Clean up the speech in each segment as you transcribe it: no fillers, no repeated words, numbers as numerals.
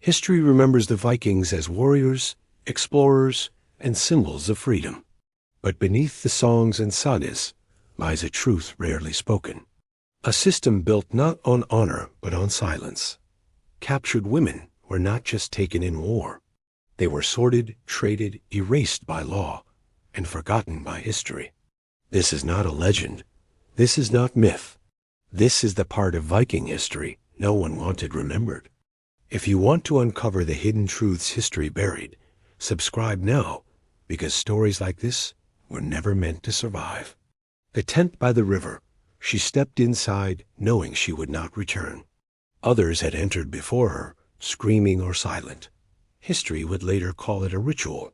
History remembers the Vikings as warriors, explorers, and symbols of freedom. But beneath the songs and sagas lies a truth rarely spoken. A system built not on honor but on silence. Captured women were not just taken in war. They were sorted, traded, erased by law, and forgotten by history. This is not a legend. This is not myth. This is the part of Viking history no one wanted remembered. If you want to uncover the hidden truths history buried, subscribe now, because stories like this were never meant to survive. The tent by the river. She stepped inside, knowing she would not return. Others had entered before her, screaming or silent. History would later call it a ritual.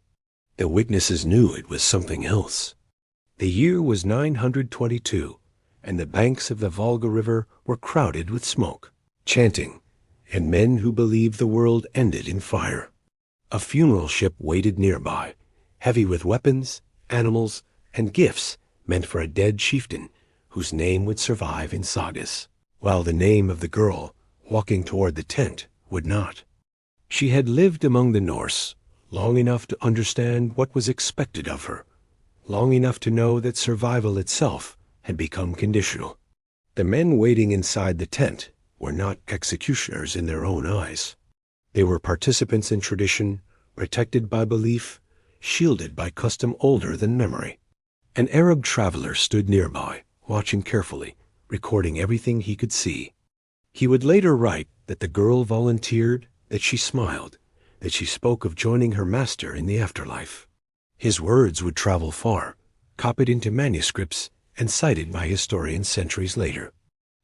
The witnesses knew it was something else. The year was 922, and the banks of the Volga River were crowded with smoke, chanting, and men who believed the world ended in fire. A funeral ship waited nearby, heavy with weapons, animals, and gifts meant for a dead chieftain whose name would survive in sagas, while the name of the girl walking toward the tent would not. She had lived among the Norse long enough to understand what was expected of her, long enough to know that survival itself had become conditional. The men waiting inside the tent were not executioners in their own eyes. They were participants in tradition, protected by belief, shielded by custom older than memory. An Arab traveler stood nearby, watching carefully, recording everything he could see. He would later write that the girl volunteered, that she smiled, that she spoke of joining her master in the afterlife. His words would travel far, copied into manuscripts and cited by historians centuries later.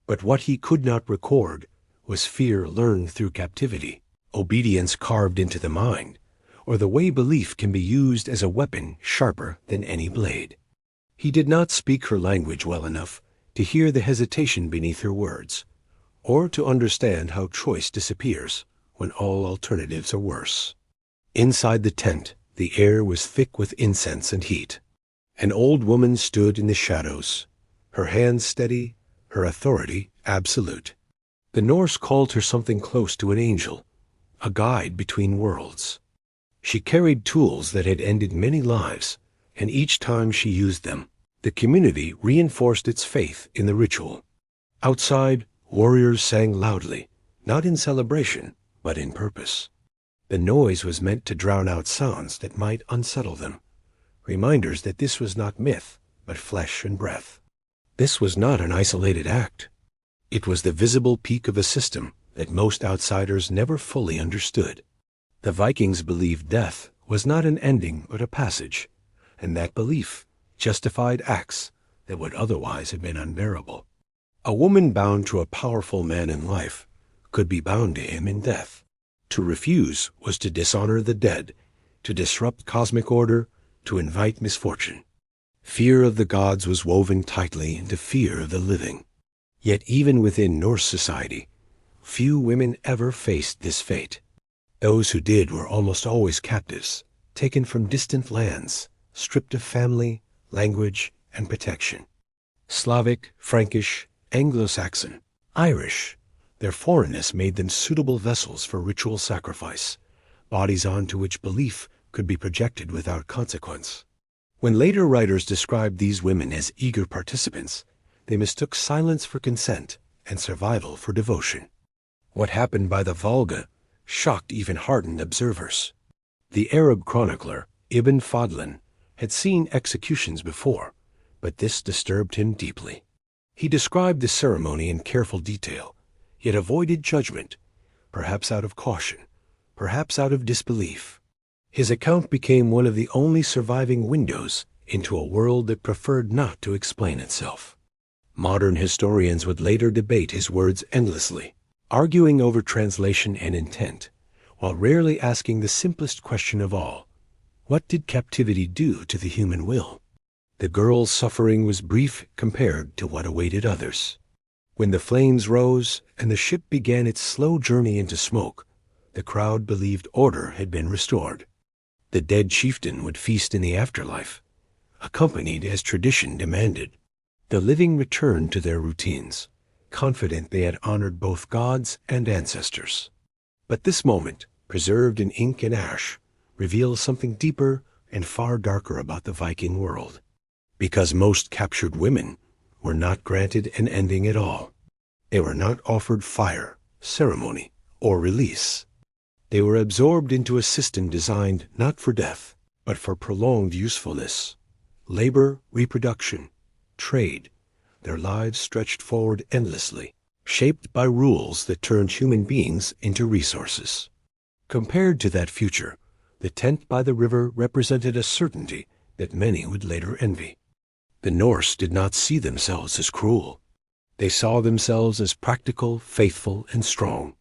But what he could not record was fear learned through captivity, obedience carved into the mind, or the way belief can be used as a weapon sharper than any blade. He did not speak her language well enough to hear the hesitation beneath her words, or to understand how choice disappears when all alternatives are worse. Inside the tent, the air was thick with incense and heat. An old woman stood in the shadows, her hands steady, her authority absolute. The Norse called her something close to an angel, a guide between worlds. She carried tools that had ended many lives, and each time she used them, the community reinforced its faith in the ritual. Outside, warriors sang loudly, not in celebration, but in purpose. The noise was meant to drown out sounds that might unsettle them, reminders that this was not myth, but flesh and breath. This was not an isolated act. It was the visible peak of a system that most outsiders never fully understood. The Vikings believed death was not an ending but a passage, and that belief justified acts that would otherwise have been unbearable. A woman bound to a powerful man in life could be bound to him in death. To refuse was to dishonor the dead, to disrupt cosmic order, to invite misfortune. Fear of the gods was woven tightly into fear of the living. Yet even within Norse society, few women ever faced this fate. Those who did were almost always captives, taken from distant lands, stripped of family, language, and protection. Slavic, Frankish, Anglo-Saxon, Irish, their foreignness made them suitable vessels for ritual sacrifice, bodies onto which belief could be projected without consequence. When later writers described these women as eager participants, they mistook silence for consent and survival for devotion. What happened by the Volga shocked even hardened observers. The Arab chronicler, Ibn Fadlan, had seen executions before, but this disturbed him deeply. He described the ceremony in careful detail, yet avoided judgment, perhaps out of caution, perhaps out of disbelief. His account became one of the only surviving windows into a world that preferred not to explain itself. Modern historians would later debate his words endlessly, arguing over translation and intent, while rarely asking the simplest question of all: what did captivity do to the human will? The girl's suffering was brief compared to what awaited others. When the flames rose and the ship began its slow journey into smoke, the crowd believed order had been restored. The dead chieftain would feast in the afterlife, accompanied as tradition demanded. The living returned to their routines, confident they had honored both gods and ancestors. But this moment, preserved in ink and ash, reveals something deeper and far darker about the Viking world. Because most captured women were not granted an ending at all. They were not offered fire, ceremony, or release. They were absorbed into a system designed not for death, but for prolonged usefulness. Labor, reproduction, trade, their lives stretched forward endlessly, shaped by rules that turned human beings into resources. Compared to that future, the tent by the river represented a certainty that many would later envy. The Norse did not see themselves as cruel. They saw themselves as practical, faithful, and strong.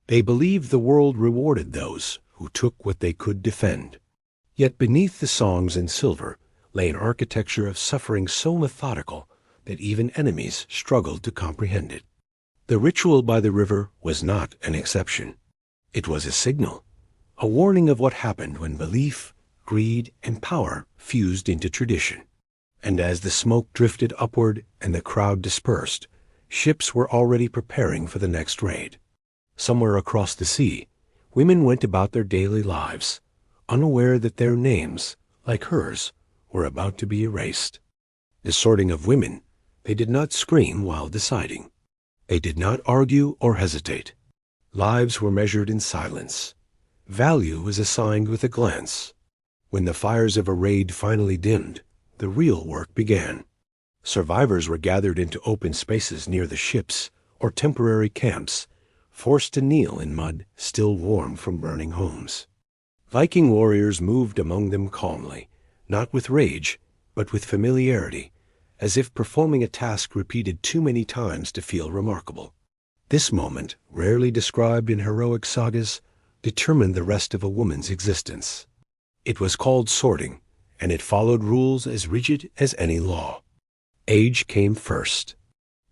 They believed the world rewarded those who took what they could defend. Yet beneath the songs and silver lay an architecture of suffering so methodical that even enemies struggled to comprehend it. The ritual by the river was not an exception. It was a signal, a warning of what happened when belief, greed, and power fused into tradition. And as the smoke drifted upward and the crowd dispersed, ships were already preparing for the next raid. Somewhere across the sea, women went about their daily lives, unaware that their names, like hers, were about to be erased. The sorting of women, they did not scream while deciding. They did not argue or hesitate. Lives were measured in silence. Value was assigned with a glance. When the fires of a raid finally dimmed, the real work began. Survivors were gathered into open spaces near the ships or temporary camps, forced to kneel in mud still warm from burning homes. Viking warriors moved among them calmly, not with rage, but with familiarity, as if performing a task repeated too many times to feel remarkable. This moment, rarely described in heroic sagas, determined the rest of a woman's existence. It was called sorting, and it followed rules as rigid as any law. Age came first.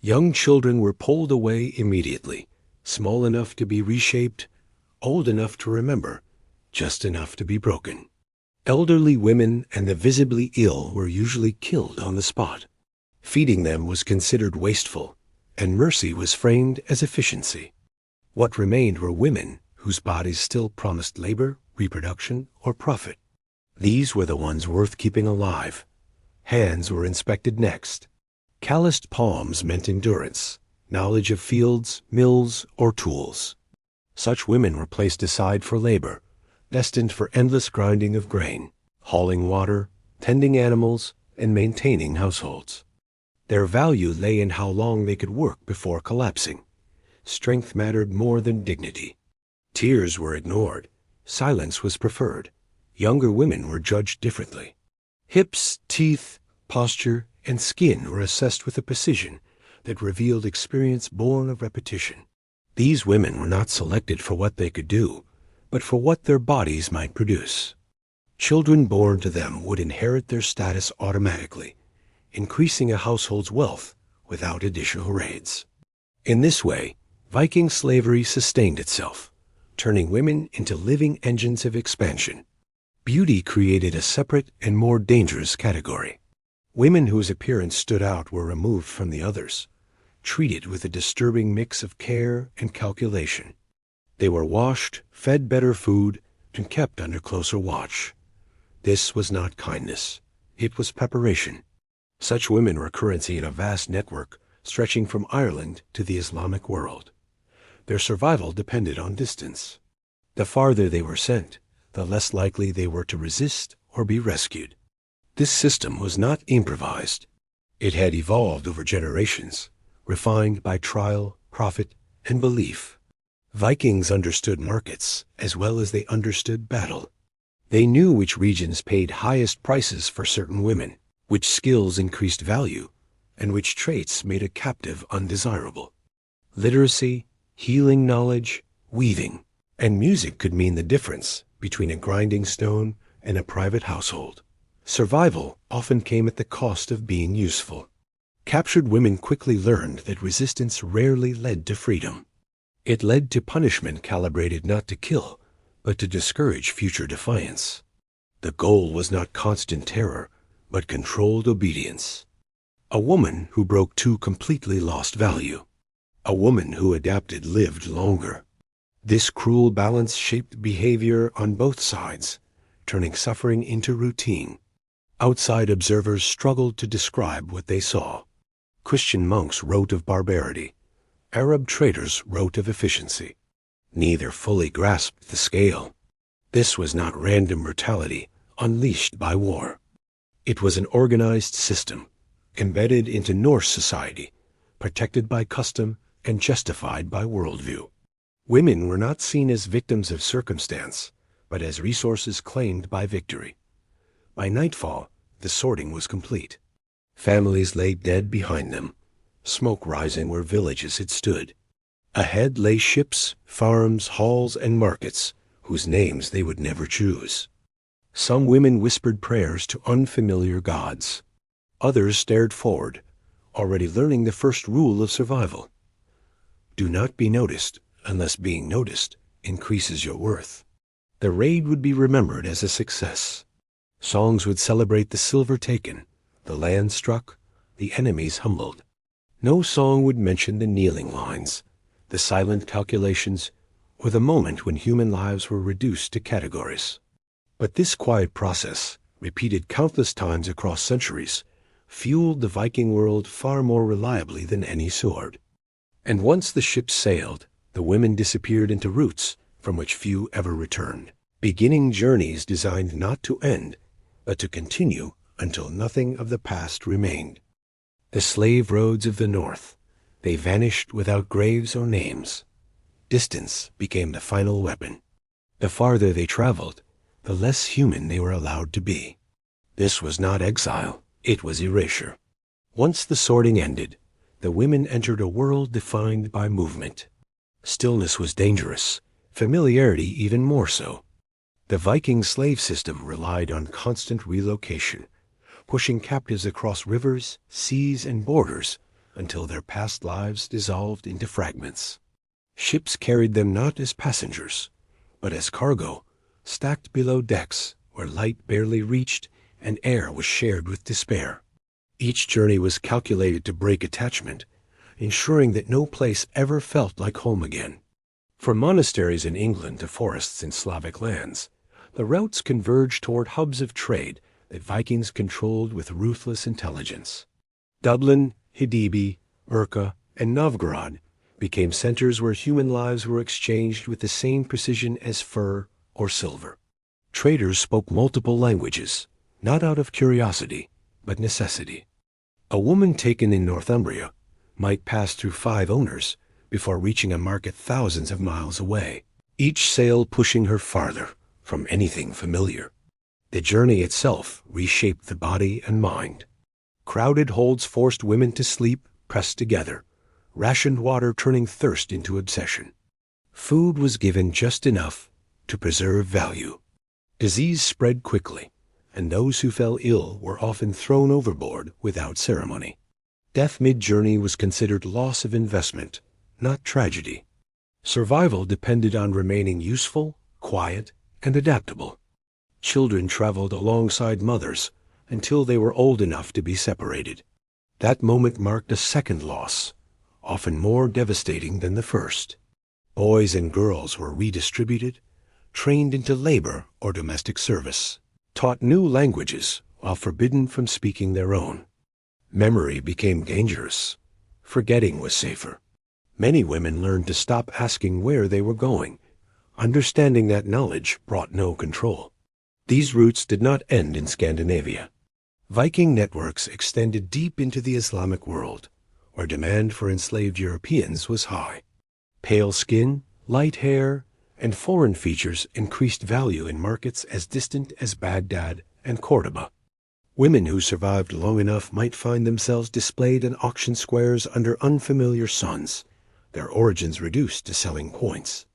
Young children were pulled away immediately, small enough to be reshaped, old enough to remember, just enough to be broken. Elderly women and the visibly ill were usually killed on the spot. Feeding them was considered wasteful, and mercy was framed as efficiency. What remained were women whose bodies still promised labor, reproduction, or profit. These were the ones worth keeping alive. Hands were inspected next. Calloused palms meant endurance, knowledge of fields, mills, or tools. Such women were placed aside for labor, destined for endless grinding of grain, hauling water, tending animals, and maintaining households. Their value lay in how long they could work before collapsing. Strength mattered more than dignity. Tears were ignored. Silence was preferred. Younger women were judged differently. Hips, teeth, posture, and skin were assessed with a precision that revealed experience born of repetition. These women were not selected for what they could do, but for what their bodies might produce. Children born to them would inherit their status automatically, increasing a household's wealth without additional raids. In this way, Viking slavery sustained itself, turning women into living engines of expansion. Beauty created a separate and more dangerous category. Women whose appearance stood out were removed from the others, treated with a disturbing mix of care and calculation. They were washed, fed better food, and kept under closer watch. This was not kindness. It was preparation. Such women were currency in a vast network stretching from Ireland to the Islamic world. Their survival depended on distance. The farther they were sent, the less likely they were to resist or be rescued. This system was not improvised. It had evolved over generations, refined by trial, profit, and belief. Vikings understood markets as well as they understood battle. They knew which regions paid highest prices for certain women, which skills increased value, and which traits made a captive undesirable. Literacy, healing knowledge, weaving, and music could mean the difference between a grinding stone and a private household. Survival often came at the cost of being useful. Captured women quickly learned that resistance rarely led to freedom. It led to punishment calibrated not to kill, but to discourage future defiance. The goal was not constant terror, but controlled obedience. A woman who broke too completely lost value. A woman who adapted lived longer. This cruel balance shaped behavior on both sides, turning suffering into routine. Outside observers struggled to describe what they saw. Christian monks wrote of barbarity. Arab traders wrote of efficiency. Neither fully grasped the scale. This was not random brutality unleashed by war. It was an organized system, embedded into Norse society, protected by custom and justified by worldview. Women were not seen as victims of circumstance, but as resources claimed by victory. By nightfall, the sorting was complete. Families lay dead behind them, smoke rising where villages had stood. Ahead lay ships, farms, halls, and markets, whose names they would never choose. Some women whispered prayers to unfamiliar gods. Others stared forward, already learning the first rule of survival. Do not be noticed unless being noticed increases your worth. The raid would be remembered as a success. Songs would celebrate the silver taken, the land struck, the enemies humbled. No song would mention the kneeling lines, the silent calculations, or the moment when human lives were reduced to categories. But this quiet process, repeated countless times across centuries, fueled the Viking world far more reliably than any sword. And once the ships sailed, the women disappeared into roots from which few ever returned, beginning journeys designed not to end, but to continue until nothing of the past remained. The slave roads of the North, they vanished without graves or names. Distance became the final weapon. The farther they traveled, the less human they were allowed to be. This was not exile, it was erasure. Once the sorting ended, the women entered a world defined by movement. Stillness was dangerous, familiarity even more so. The Viking slave system relied on constant relocation, pushing captives across rivers, seas, and borders until their past lives dissolved into fragments. Ships carried them not as passengers, but as cargo, stacked below decks where light barely reached and air was shared with despair. Each journey was calculated to break attachment, ensuring that no place ever felt like home again. From monasteries in England to forests in Slavic lands, the routes converged toward hubs of trade that Vikings controlled with ruthless intelligence. Dublin, Hidibi, Urka, and Novgorod became centers where human lives were exchanged with the same precision as fur or silver. Traders spoke multiple languages, not out of curiosity, but necessity. A woman taken in Northumbria might pass through 5 owners before reaching a market thousands of miles away, each sail pushing her farther from anything familiar. The journey itself reshaped the body and mind. Crowded holds forced women to sleep pressed together, rationed water turning thirst into obsession. Food was given just enough to preserve value. Disease spread quickly, and those who fell ill were often thrown overboard without ceremony. Death mid-journey was considered loss of investment, not tragedy. Survival depended on remaining useful, quiet, and adaptable. Children traveled alongside mothers until they were old enough to be separated. That moment marked a second loss, often more devastating than the first. Boys and girls were redistributed, trained into labor or domestic service, taught new languages while forbidden from speaking their own. Memory became dangerous. Forgetting was safer. Many women learned to stop asking where they were going, understanding that knowledge brought no control. These routes did not end in Scandinavia. Viking networks extended deep into the Islamic world, where demand for enslaved Europeans was high. Pale skin, light hair, and foreign features increased value in markets as distant as Baghdad and Cordoba. Women who survived long enough might find themselves displayed in auction squares under unfamiliar suns, their origins reduced to selling points.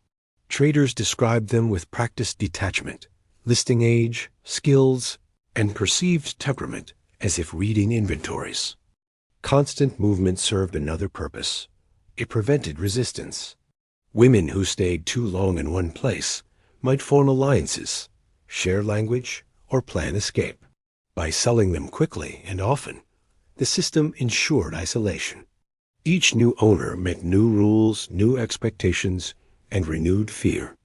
Traders described them with practiced detachment, listing age, skills, and perceived temperament as if reading inventories. Constant movement served another purpose. It prevented resistance. Women who stayed too long in one place might form alliances, share language, or plan escape. By selling them quickly and often, the system ensured isolation. Each new owner meant new rules, new expectations, and renewed fear.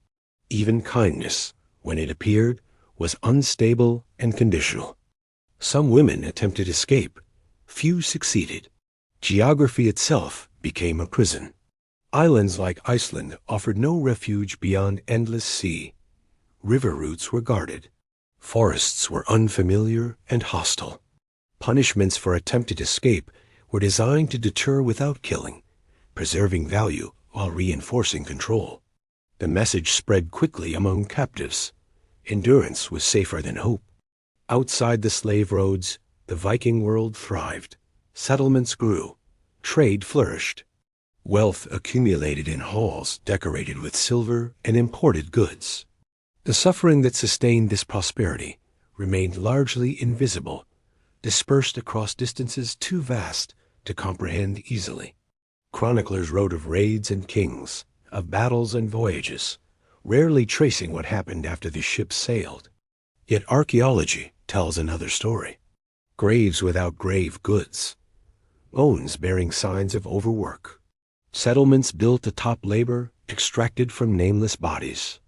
Even kindness, when it appeared, was unstable and conditional. Some women attempted escape. Few succeeded. Geography itself became a prison. Islands like Iceland offered no refuge beyond endless sea. River routes were guarded. Forests were unfamiliar and hostile. Punishments for attempted escape were designed to deter without killing, preserving value while reinforcing control. The message spread quickly among captives. Endurance was safer than hope. Outside the slave roads, the Viking world thrived. Settlements grew. Trade flourished. Wealth accumulated in halls decorated with silver and imported goods. The suffering that sustained this prosperity remained largely invisible, dispersed across distances too vast to comprehend easily. Chroniclers wrote of raids and kings, of battles and voyages, rarely tracing what happened after the ships sailed. Yet archaeology tells another story. Graves without grave goods, bones bearing signs of overwork, settlements built atop labor extracted from nameless bodies.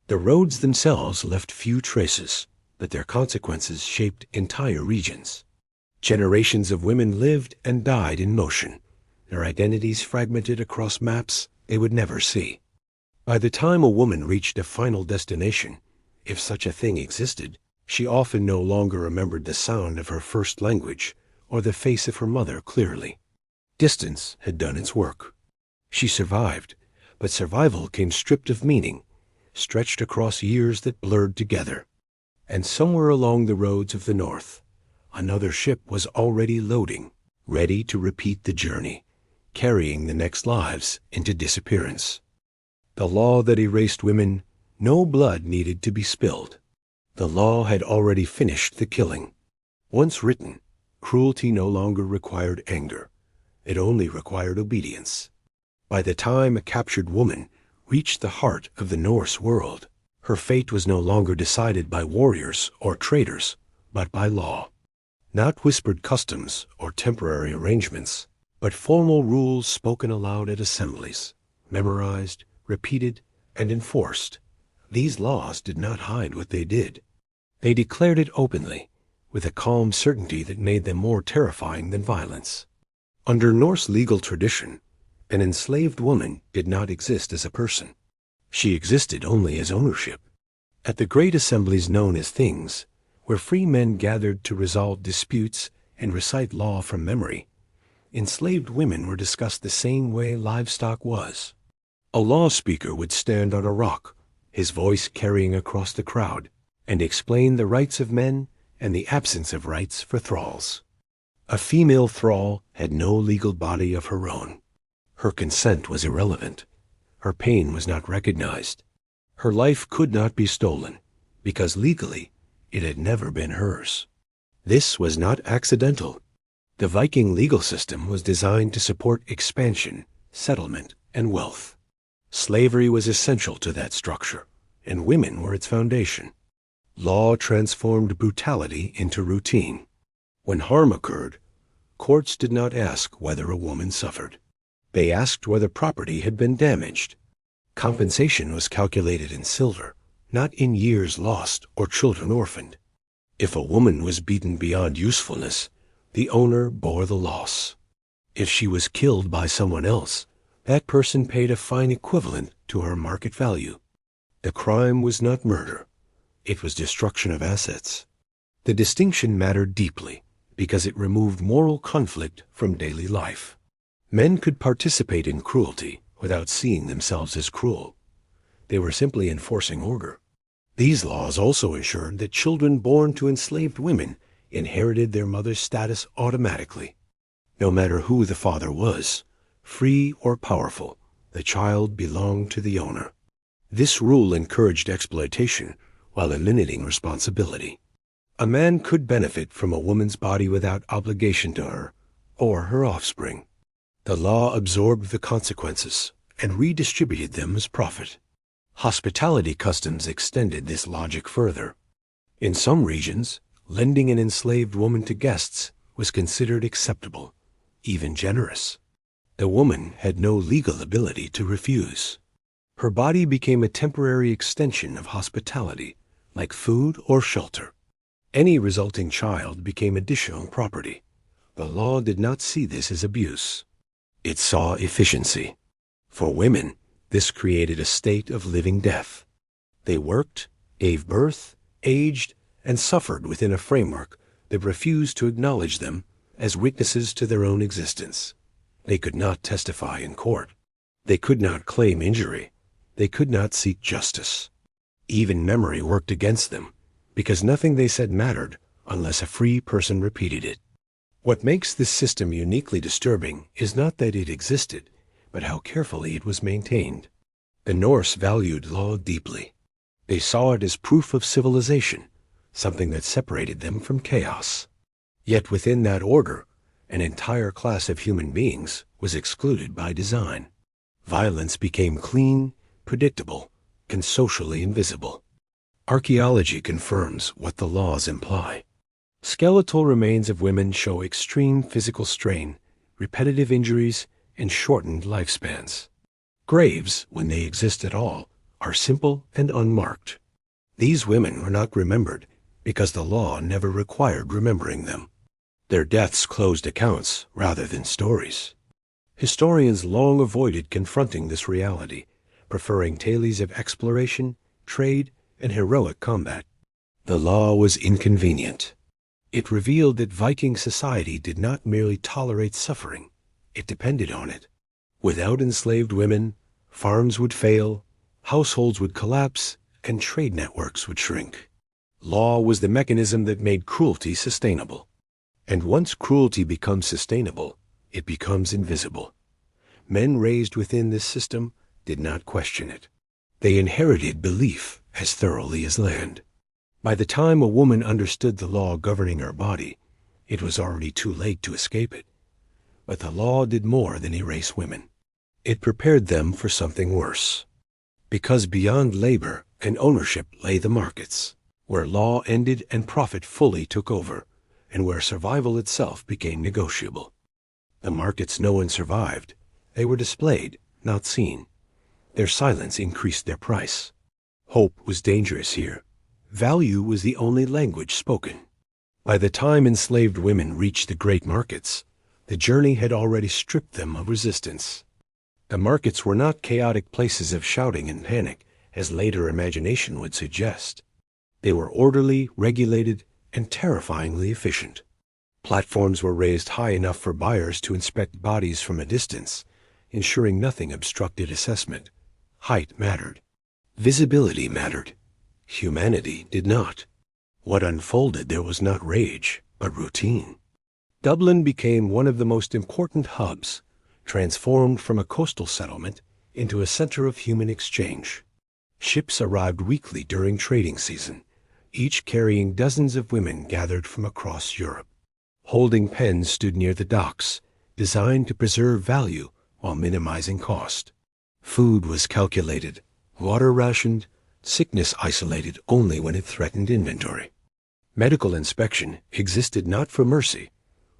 The roads themselves left few traces, but their consequences shaped entire regions. Generations of women lived and died in motion, their identities fragmented across maps they would never see. By the time a woman reached a final destination, if such a thing existed, she often no longer remembered the sound of her first language or the face of her mother clearly. Distance had done its work. She survived, but survival came stripped of meaning, stretched across years that blurred together. And somewhere along the roads of the North, another ship was already loading, ready to repeat the journey, carrying the next lives into disappearance. The law that erased women, no blood needed to be spilled. The law had already finished the killing. Once written, cruelty no longer required anger. It only required obedience. By the time a captured woman reached the heart of the Norse world, her fate was no longer decided by warriors or traders, but by law. Not whispered customs or temporary arrangements, but formal rules spoken aloud at assemblies, memorized, repeated, and enforced. These laws did not hide what they did. They declared it openly, with a calm certainty that made them more terrifying than violence. Under Norse legal tradition, an enslaved woman did not exist as a person. She existed only as ownership. At the great assemblies known as things, where free men gathered to resolve disputes and recite law from memory, enslaved women were discussed the same way livestock was. A law speaker would stand on a rock, his voice carrying across the crowd, and explain the rights of men and the absence of rights for thralls. A female thrall had no legal body of her own. Her consent was irrelevant. Her pain was not recognized. Her life could not be stolen, because legally it had never been hers. This was not accidental. The Viking legal system was designed to support expansion, settlement, and wealth. Slavery was essential to that structure, and women were its foundation. Law transformed brutality into routine. When harm occurred, courts did not ask whether a woman suffered. They asked whether property had been damaged. Compensation was calculated in silver, not in years lost or children orphaned. If a woman was beaten beyond usefulness, the owner bore the loss. If she was killed by someone else, that person paid a fine equivalent to her market value. The crime was not murder. It was destruction of assets. The distinction mattered deeply because it removed moral conflict from daily life. Men could participate in cruelty without seeing themselves as cruel. They were simply enforcing order. These laws also ensured that children born to enslaved women inherited their mother's status automatically. No matter who the father was, free or powerful, the child belonged to the owner. This rule encouraged exploitation while eliminating responsibility. A man could benefit from a woman's body without obligation to her or her offspring. The law absorbed the consequences and redistributed them as profit. Hospitality customs extended this logic further. In some regions, lending an enslaved woman to guests was considered acceptable, even generous. The woman had no legal ability to refuse. Her body became a temporary extension of hospitality, like food or shelter. Any resulting child became additional property. The law did not see this as abuse. It saw efficiency. For women, this created a state of living death. They worked, gave birth, aged, and suffered within a framework that refused to acknowledge them as witnesses to their own existence. They could not testify in court. They could not claim injury. They could not seek justice. Even memory worked against them, because nothing they said mattered unless a free person repeated it. What makes this system uniquely disturbing is not that it existed, but how carefully it was maintained. The Norse valued law deeply. They saw it as proof of civilization, something that separated them from chaos. Yet within that order, an entire class of human beings was excluded by design. Violence became clean, predictable, and socially invisible. Archaeology confirms what the laws imply. Skeletal remains of women show extreme physical strain, repetitive injuries, and shortened lifespans. Graves, when they exist at all, are simple and unmarked. These women were not remembered because the law never required remembering them. Their deaths closed accounts rather than stories. Historians long avoided confronting this reality, preferring tales of exploration, trade, and heroic combat. The law was inconvenient. It revealed that Viking society did not merely tolerate suffering, it depended on it. Without enslaved women, farms would fail, households would collapse, and trade networks would shrink. Law was the mechanism that made cruelty sustainable. And once cruelty becomes sustainable, it becomes invisible. Men raised within this system did not question it. They inherited belief as thoroughly as land. By the time a woman understood the law governing her body, it was already too late to escape it. But the law did more than erase women. It prepared them for something worse. Because beyond labor and ownership lay the markets, where law ended and profit fully took over, and where survival itself became negotiable. The markets no one survived. They were displayed, not seen. Their silence increased their price. Hope was dangerous here. Value was the only language spoken. By the time enslaved women reached the great markets, the journey had already stripped them of resistance. The markets were not chaotic places of shouting and panic, as later imagination would suggest. They were orderly, regulated, and terrifyingly efficient. Platforms were raised high enough for buyers to inspect bodies from a distance, ensuring nothing obstructed assessment. Height mattered. Visibility mattered. Humanity did not. What unfolded there was not rage, but routine. Dublin became one of the most important hubs, transformed from a coastal settlement into a center of human exchange. Ships arrived weekly during trading season, each carrying dozens of women gathered from across Europe. Holding pens stood near the docks, designed to preserve value while minimizing cost. Food was calculated, water rationed, sickness isolated only when it threatened inventory. Medical inspection existed not for mercy,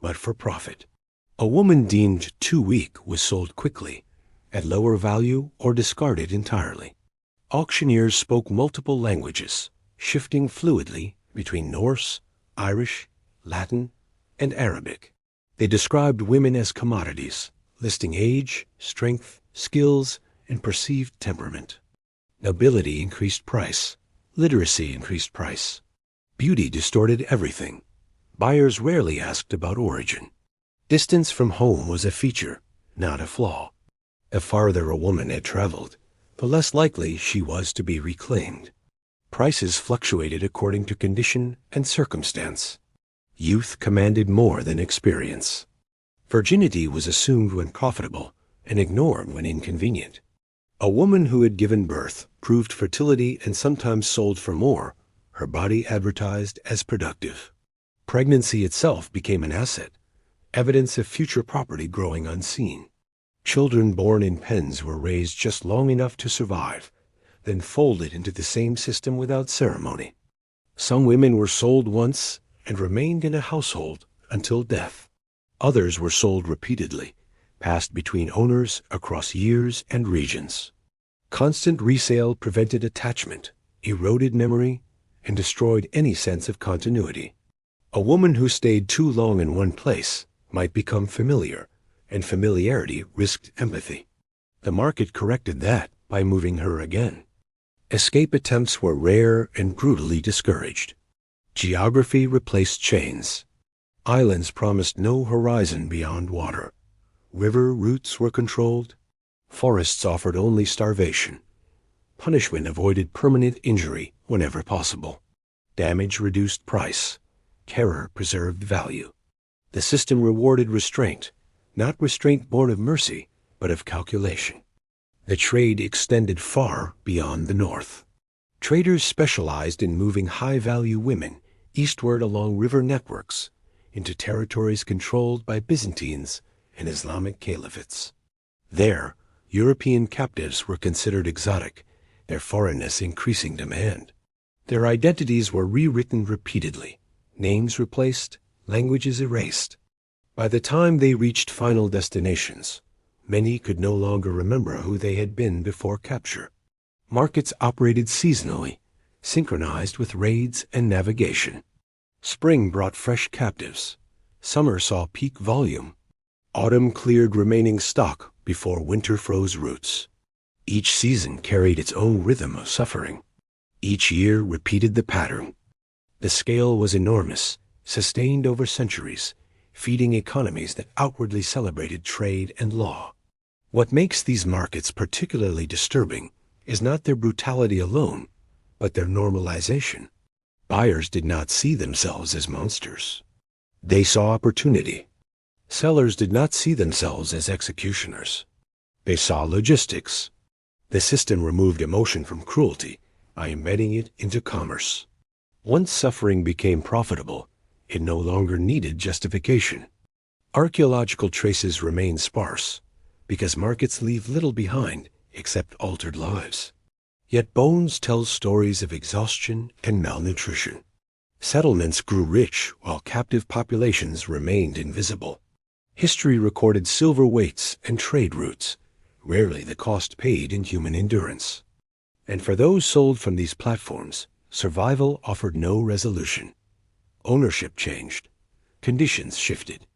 but for profit. A woman deemed too weak was sold quickly, at lower value or discarded entirely. Auctioneers spoke multiple languages, shifting fluidly between Norse, Irish, Latin, and Arabic. They described women as commodities, listing age, strength, skills, and perceived temperament. Nobility increased price. Literacy increased price. Beauty distorted everything. Buyers rarely asked about origin. Distance from home was a feature, not a flaw. The farther a woman had traveled, the less likely she was to be reclaimed. Prices fluctuated according to condition and circumstance. Youth commanded more than experience. Virginity was assumed when profitable and ignored when inconvenient. A woman who had given birth proved fertility and sometimes sold for more, her body advertised as productive. Pregnancy itself became an asset, evidence of future property growing unseen. Children born in pens were raised just long enough to survive, then folded into the same system without ceremony. Some women were sold once and remained in a household until death. Others were sold repeatedly, passed between owners across years and regions. Constant resale prevented attachment, eroded memory, and destroyed any sense of continuity. A woman who stayed too long in one place might become familiar, and familiarity risked empathy. The market corrected that by moving her again. Escape attempts were rare and brutally discouraged. Geography replaced chains. Islands promised no horizon beyond water. River routes were controlled. Forests offered only starvation. Punishment avoided permanent injury whenever possible. Damage reduced price. Terror preserved value. The system rewarded restraint, not restraint born of mercy, but of calculation. The trade extended far beyond the north. Traders specialized in moving high-value women eastward along river networks into territories controlled by Byzantines and Islamic caliphates. There, European captives were considered exotic, their foreignness increasing demand. Their identities were rewritten repeatedly, names replaced, languages erased. By the time they reached final destinations, many could no longer remember who they had been before capture. Markets operated seasonally, synchronized with raids and navigation. Spring brought fresh captives. Summer saw peak volume. Autumn cleared remaining stock before winter froze roots. Each season carried its own rhythm of suffering. Each year repeated the pattern. The scale was enormous, sustained over centuries, feeding economies that outwardly celebrated trade and law. What makes these markets particularly disturbing is not their brutality alone, but their normalization. Buyers did not see themselves as monsters. They saw opportunity. Sellers did not see themselves as executioners. They saw logistics. The system removed emotion from cruelty by embedding it into commerce. Once suffering became profitable, it no longer needed justification. Archaeological traces remain sparse because markets leave little behind except altered lives. Yet bones tell stories of exhaustion and malnutrition. Settlements grew rich while captive populations remained invisible. History recorded silver weights and trade routes, rarely the cost paid in human endurance. And for those sold from these platforms, survival offered no resolution. Ownership changed. Conditions shifted.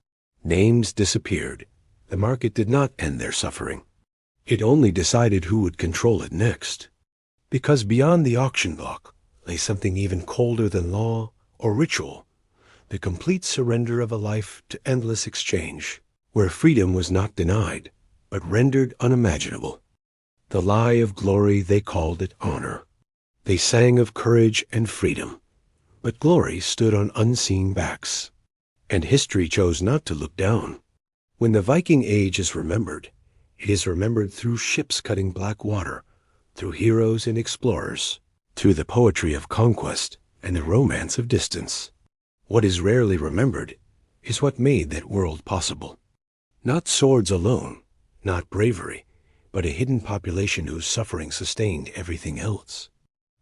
Names disappeared. The market did not end their suffering. It only decided who would control it next. Because beyond the auction block lay something even colder than law or ritual, the complete surrender of a life to endless exchange, where freedom was not denied, but rendered unimaginable. The lie of glory, they called it honor. They sang of courage and freedom, but glory stood on unseen backs. And history chose not to look down. When the Viking Age is remembered, it is remembered through ships cutting black water, through heroes and explorers, through the poetry of conquest and the romance of distance. What is rarely remembered is what made that world possible. Not swords alone, not bravery, but a hidden population whose suffering sustained everything else.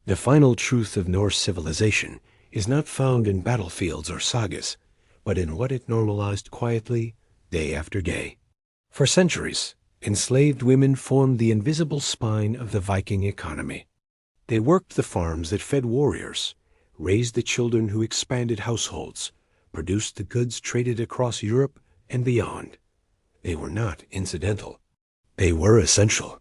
The final truth of Norse civilization is not found in battlefields or sagas, but in what it normalized quietly, day after day. For centuries, enslaved women formed the invisible spine of the Viking economy. They worked the farms that fed warriors, raised the children who expanded households, produced the goods traded across Europe and beyond. They were not incidental. They were essential.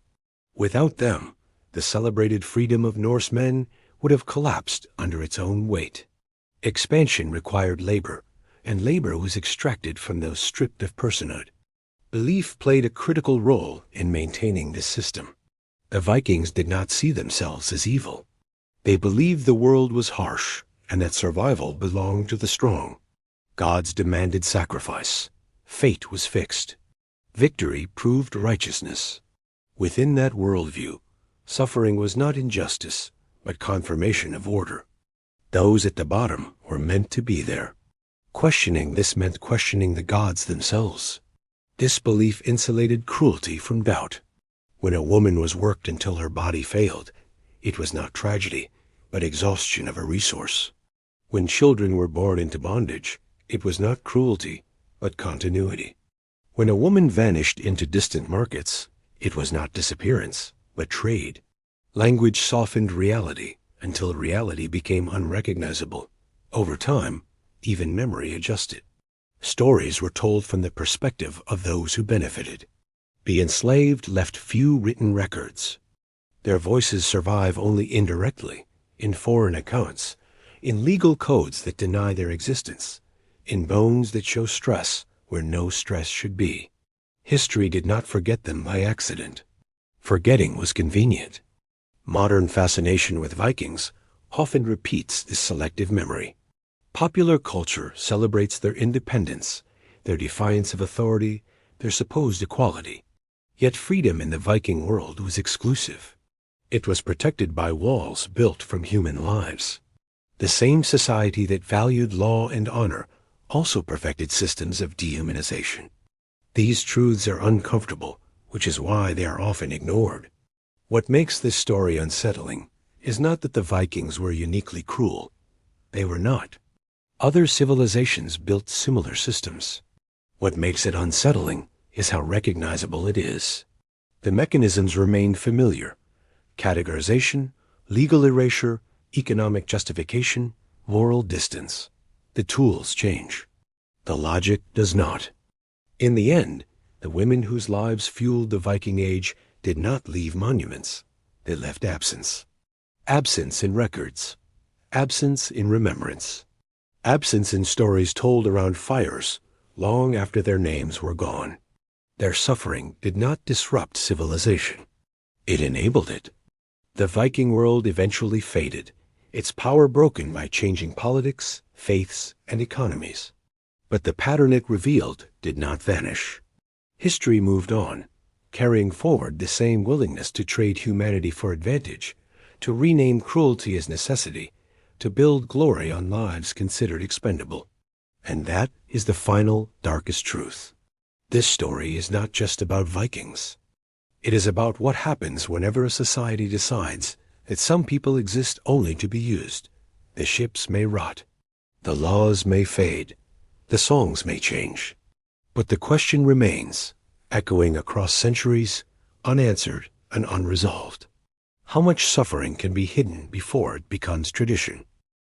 Without them, the celebrated freedom of Norse men would have collapsed under its own weight. Expansion required labor, and labor was extracted from those stripped of personhood. Belief played a critical role in maintaining this system. The Vikings did not see themselves as evil. They believed the world was harsh and that survival belonged to the strong. Gods demanded sacrifice. Fate was fixed. Victory proved righteousness. Within that worldview, suffering was not injustice, but confirmation of order. Those at the bottom were meant to be there. Questioning this meant questioning the gods themselves. This belief insulated cruelty from doubt. When a woman was worked until her body failed, it was not tragedy, but exhaustion of a resource. When children were born into bondage, it was not cruelty, but continuity. When a woman vanished into distant markets, it was not disappearance, but trade. Language softened reality until reality became unrecognizable. Over time, even memory adjusted. Stories were told from the perspective of those who benefited. The enslaved left few written records. Their voices survive only indirectly, in foreign accounts, in legal codes that deny their existence, in bones that show stress where no stress should be. History did not forget them by accident. Forgetting was convenient. Modern fascination with Vikings often repeats this selective memory. Popular culture celebrates their independence, their defiance of authority, their supposed equality. Yet freedom in the Viking world was exclusive. It was protected by walls built from human lives. The same society that valued law and honor also perfected systems of dehumanization. These truths are uncomfortable, which is why they are often ignored. What makes this story unsettling is not that the Vikings were uniquely cruel. They were not. Other civilizations built similar systems. What makes it unsettling is how recognizable it is. The mechanisms remain familiar: categorization, legal erasure, economic justification, moral distance. The tools change. The logic does not. In the end, the women whose lives fueled the Viking Age did not leave monuments. They left absence. Absence in records. Absence in remembrance. Absence in stories told around fires long after their names were gone. Their suffering did not disrupt civilization. It enabled it. The Viking world eventually faded, its power broken by changing politics, faiths, and economies. But the pattern it revealed did not vanish. History moved on, carrying forward the same willingness to trade humanity for advantage, to rename cruelty as necessity, to build glory on lives considered expendable. And that is the final, darkest truth. This story is not just about Vikings. It is about what happens whenever a society decides that some people exist only to be used. The ships may rot. The laws may fade. The songs may change. But the question remains, echoing across centuries, unanswered and unresolved. How much suffering can be hidden before it becomes tradition?